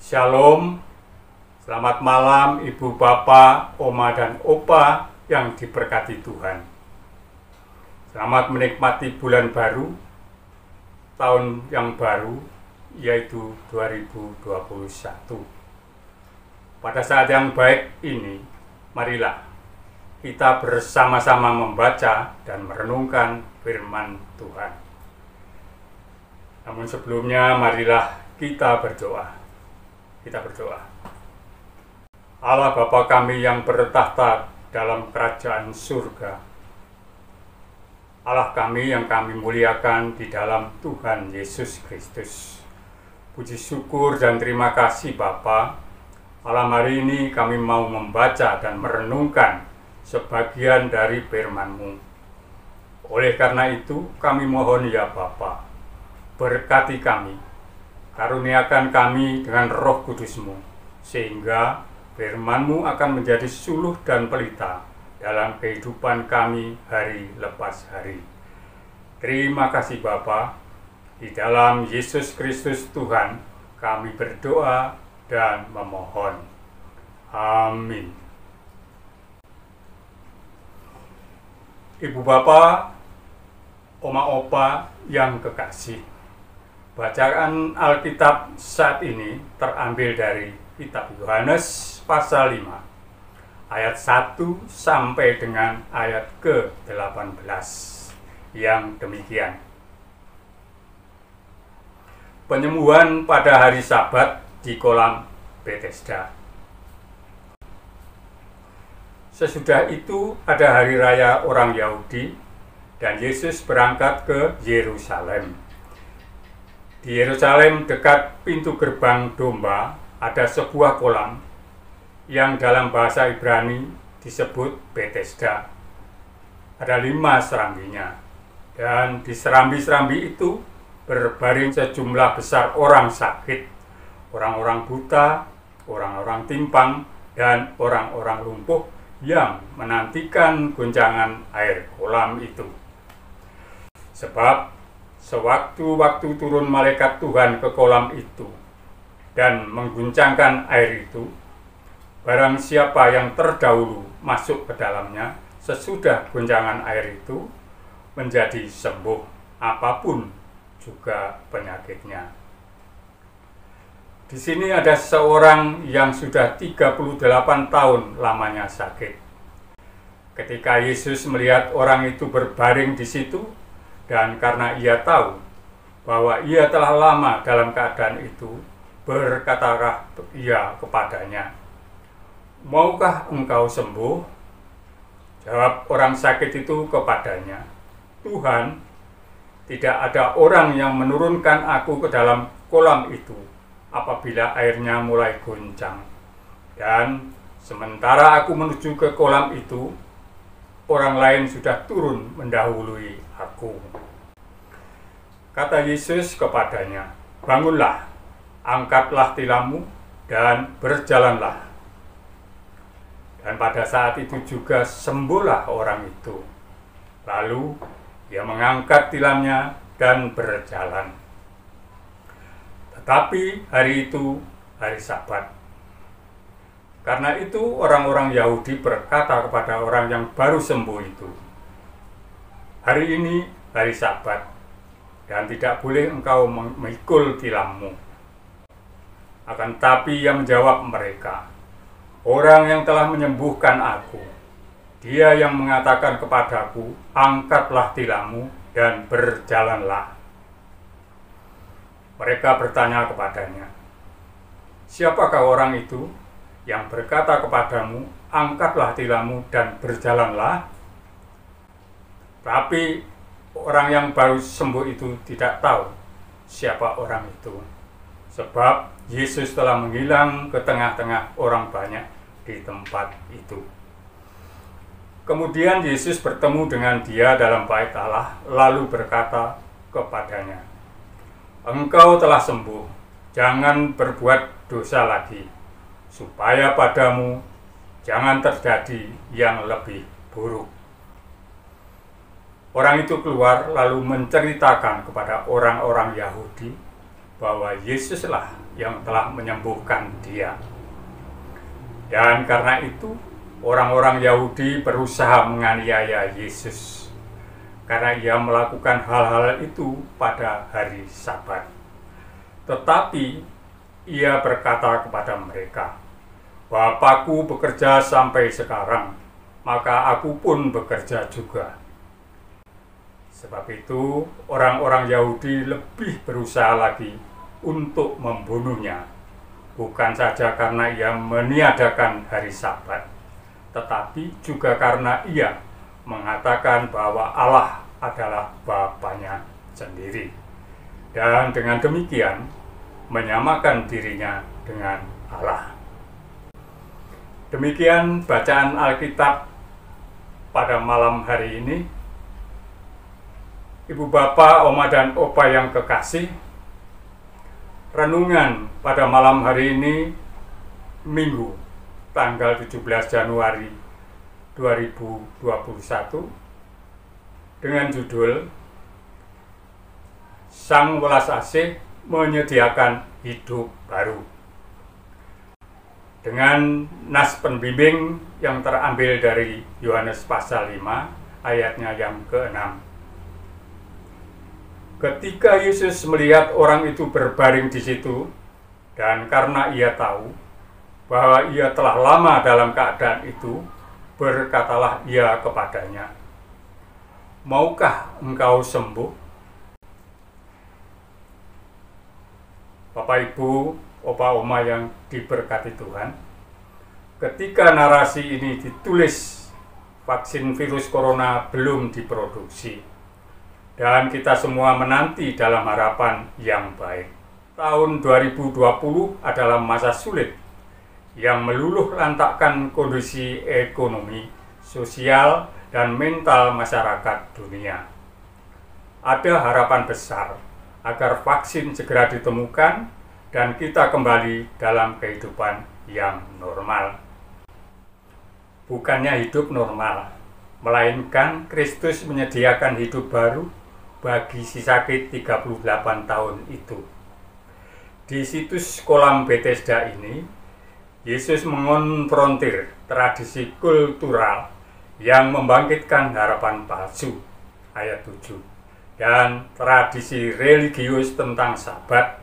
Shalom, selamat malam Ibu, Bapak, Oma, dan Opa yang diberkati Tuhan. Selamat menikmati bulan baru, tahun yang baru, yaitu 2021. Pada saat yang baik ini, marilah kita bersama-sama membaca dan merenungkan firman Tuhan. Namun sebelumnya, marilah kita berdoa. Kita berdoa. Allah Bapa kami yang bertahta dalam kerajaan surga, Allah kami yang kami muliakan di dalam Tuhan Yesus Kristus. Puji syukur dan terima kasih Bapa. Malam hari ini kami mau membaca dan merenungkan sebagian dari firman-Mu. Oleh karena itu kami mohon ya Bapa, berkati kami, karuniakan kami dengan Roh Kudus-Mu, sehingga firman-Mu akan menjadi suluh dan pelita dalam kehidupan kami hari lepas hari. Terima kasih Bapa. Di dalam Yesus Kristus Tuhan, kami berdoa dan memohon. Amin. Ibu Bapak, Oma Opa yang kekasih, bacaan Alkitab saat ini terambil dari Kitab Yohanes pasal 5, ayat 1 sampai dengan ayat ke-18, yang demikian. Penyembuhan pada hari Sabat di kolam Bethesda. Sesudah itu ada hari raya orang Yahudi, dan Yesus berangkat ke Yerusalem. Di Yerusalem dekat pintu gerbang domba ada sebuah kolam yang dalam bahasa Ibrani disebut Bethesda. Ada 5 serambinya, dan di serambi-serambi itu berbaring sejumlah besar orang sakit, orang-orang buta, orang-orang timpang, dan orang-orang lumpuh yang menantikan guncangan air kolam itu. Sebab sewaktu-waktu turun malaikat Tuhan ke kolam itu dan mengguncangkan air itu, barang siapa yang terdahulu masuk ke dalamnya sesudah guncangan air itu menjadi sembuh apapun juga penyakitnya. Di sini ada seorang yang sudah 38 tahun lamanya sakit. Ketika Yesus melihat orang itu berbaring di situ, dan karena ia tahu bahwa ia telah lama dalam keadaan itu, berkatalah ia kepadanya, "Maukah engkau sembuh?" Jawab orang sakit itu kepadanya, "Tuhan, tidak ada orang yang menurunkan aku ke dalam kolam itu apabila airnya mulai goncang. Dan sementara aku menuju ke kolam itu, orang lain sudah turun mendahului aku." Kata Yesus kepadanya, "Bangunlah, angkatlah tilammu, dan berjalanlah." Dan pada saat itu juga sembuhlah orang itu. Lalu ia mengangkat tilamnya dan berjalan. Tetapi hari itu hari Sabat. Karena itu orang-orang Yahudi berkata kepada orang yang baru sembuh itu, "Hari ini hari Sabat, dan tidak boleh engkau memikul tilammu." Akan tapi ia menjawab mereka, "Orang yang telah menyembuhkan aku, Dia yang mengatakan kepadaku, 'Angkatlah tilammu dan berjalanlah.'" Mereka bertanya kepadanya, "Siapakah orang itu yang berkata kepadamu, 'Angkatlah tilammu dan berjalanlah'?" Tapi orang yang baru sembuh itu tidak tahu siapa orang itu, sebab Yesus telah menghilang ke tengah-tengah orang banyak di tempat itu. Kemudian Yesus bertemu dengan dia dalam bait Allah, lalu berkata kepadanya, "Engkau telah sembuh, jangan berbuat dosa lagi, supaya padamu jangan terjadi yang lebih buruk." Orang itu keluar lalu menceritakan kepada orang-orang Yahudi bahwa Yesuslah yang telah menyembuhkan dia. Dan karena itu orang-orang Yahudi berusaha menganiaya Yesus karena ia melakukan hal-hal itu pada hari Sabat. Tetapi ia berkata kepada mereka, "Bapakku bekerja sampai sekarang, maka aku pun bekerja juga." Sebab itu orang-orang Yahudi lebih berusaha lagi untuk membunuhnya, bukan saja karena ia meniadakan hari Sabat, tetapi juga karena ia mengatakan bahwa Allah adalah Bapanya sendiri, dan dengan demikian menyamakan dirinya dengan Allah. Demikian bacaan Alkitab pada malam hari ini. Ibu bapak, oma dan opa yang kekasih, renungan pada malam hari ini Minggu tanggal 17 Januari 2021 dengan judul Sang Welas Asih Menyediakan Hidup Baru, dengan nas pembimbing yang terambil dari Yohanes pasal 5 ayatnya yang ke-6. Ketika Yesus melihat orang itu berbaring di situ, dan karena ia tahu bahwa ia telah lama dalam keadaan itu, berkatalah ia kepadanya, "Maukah engkau sembuh?" Bapak, Ibu, Opa, Oma yang diberkati Tuhan, ketika narasi ini ditulis, vaksin virus corona belum diproduksi, dan kita semua menanti dalam harapan yang baik. Tahun 2020 adalah masa sulit yang meluluh lantakkan kondisi ekonomi, sosial, dan mental masyarakat dunia. Ada harapan besar agar vaksin segera ditemukan dan kita kembali dalam kehidupan yang normal. Bukannya hidup normal, melainkan Kristus menyediakan hidup baru bagi si sakit 38 tahun itu. Di situs kolam Bethesda ini, Yesus mengonfrontir tradisi kultural yang membangkitkan harapan palsu, ayat 7, dan tradisi religius tentang Sabat,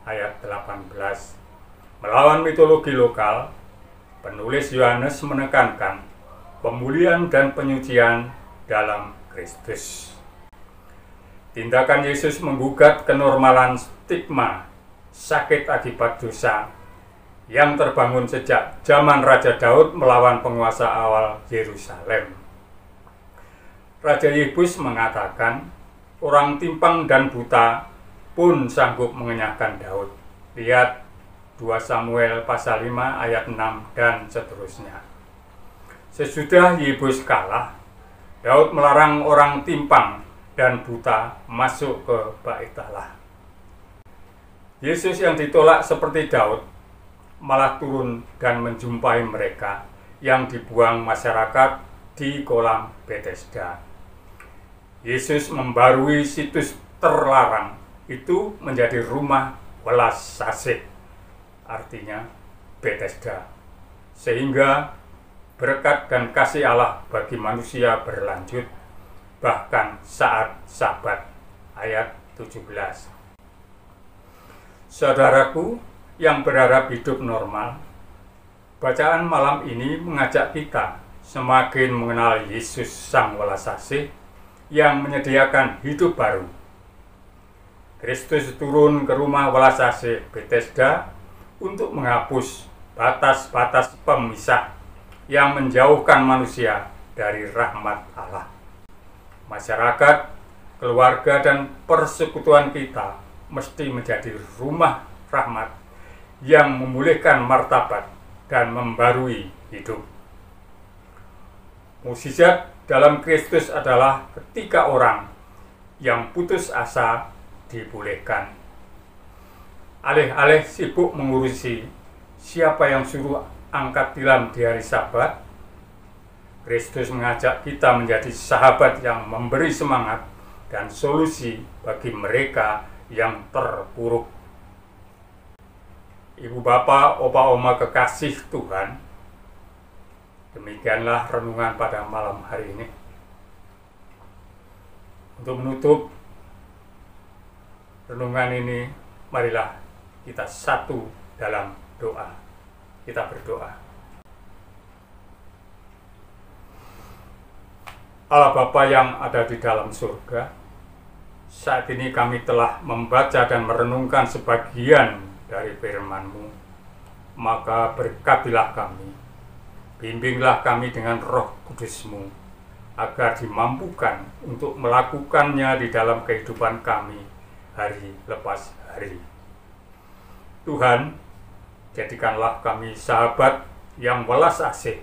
ayat 18. Melawan mitologi lokal, penulis Yohanes menekankan pemulihan dan penyucian dalam Kristus. Tindakan Yesus menggugat kenormalan stigma sakit akibat dosa yang terbangun sejak zaman Raja Daud melawan penguasa awal Yerusalem. Raja Yebus mengatakan, orang timpang dan buta pun sanggup mengenyahkan Daud. Lihat 2 Samuel pasal 5 ayat 6 dan seterusnya. Sesudah Yebus kalah, Daud melarang orang timpang dan buta masuk ke Bait Allah. Yesus yang ditolak seperti Daud malah turun dan menjumpai mereka yang dibuang masyarakat di kolam Bethesda. Yesus membarui situs terlarang itu menjadi rumah welas asih, artinya Bethesda, sehingga berkat dan kasih Allah bagi manusia berlanjut bahkan saat Sabat, ayat 17. Saudaraku yang berharap hidup normal, bacaan malam ini mengajak kita semakin mengenal Yesus Sang Welas Asih yang menyediakan hidup baru. Kristus turun ke rumah welas asih Bethesda untuk menghapus batas-batas pemisah yang menjauhkan manusia dari rahmat Allah. Masyarakat, keluarga, dan persekutuan kita mesti menjadi rumah rahmat yang memulihkan martabat dan membarui hidup. Mukjizat dalam Kristus adalah ketika orang yang putus asa dipulihkan. Alih-alih sibuk mengurusi siapa yang suruh angkat tilam di hari Sabat, Kristus mengajak kita menjadi sahabat yang memberi semangat dan solusi bagi mereka yang terpuruk. Ibu bapak, opa oma kekasih Tuhan, demikianlah renungan pada malam hari ini. Untuk menutup renungan ini, marilah kita satu dalam doa. Kita berdoa. Allah Bapa yang ada di dalam surga, saat ini kami telah membaca dan merenungkan sebagian dari firman-Mu. Maka berkatilah kami, bimbinglah kami dengan Roh Kudus-Mu, agar dimampukan untuk melakukannya di dalam kehidupan kami hari lepas hari. Tuhan, jadikanlah kami sahabat yang welas asih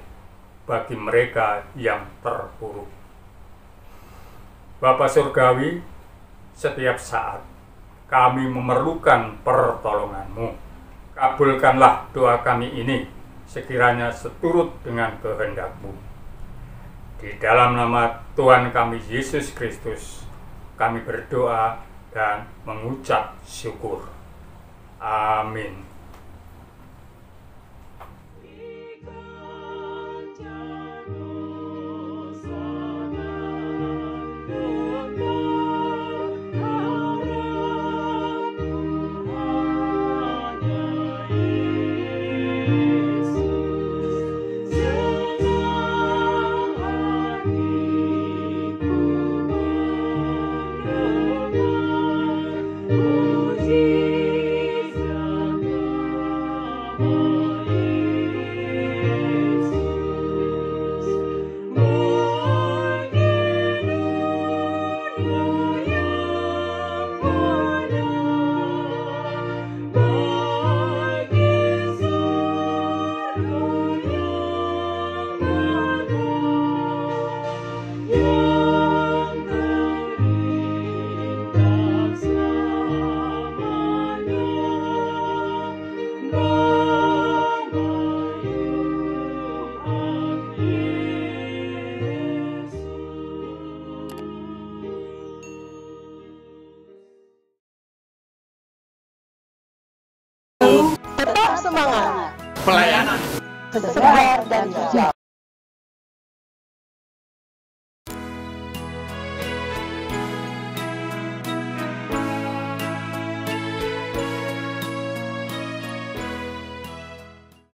bagi mereka yang terpuruk. Bapa Surgawi, setiap saat kami memerlukan pertolongan-Mu. Kabulkanlah doa kami ini, sekiranya seturut dengan kehendak-Mu. Di dalam nama Tuhan kami Yesus Kristus, kami berdoa dan mengucap syukur. Amin. Tetap semangat, pelayanan segar dan hijau.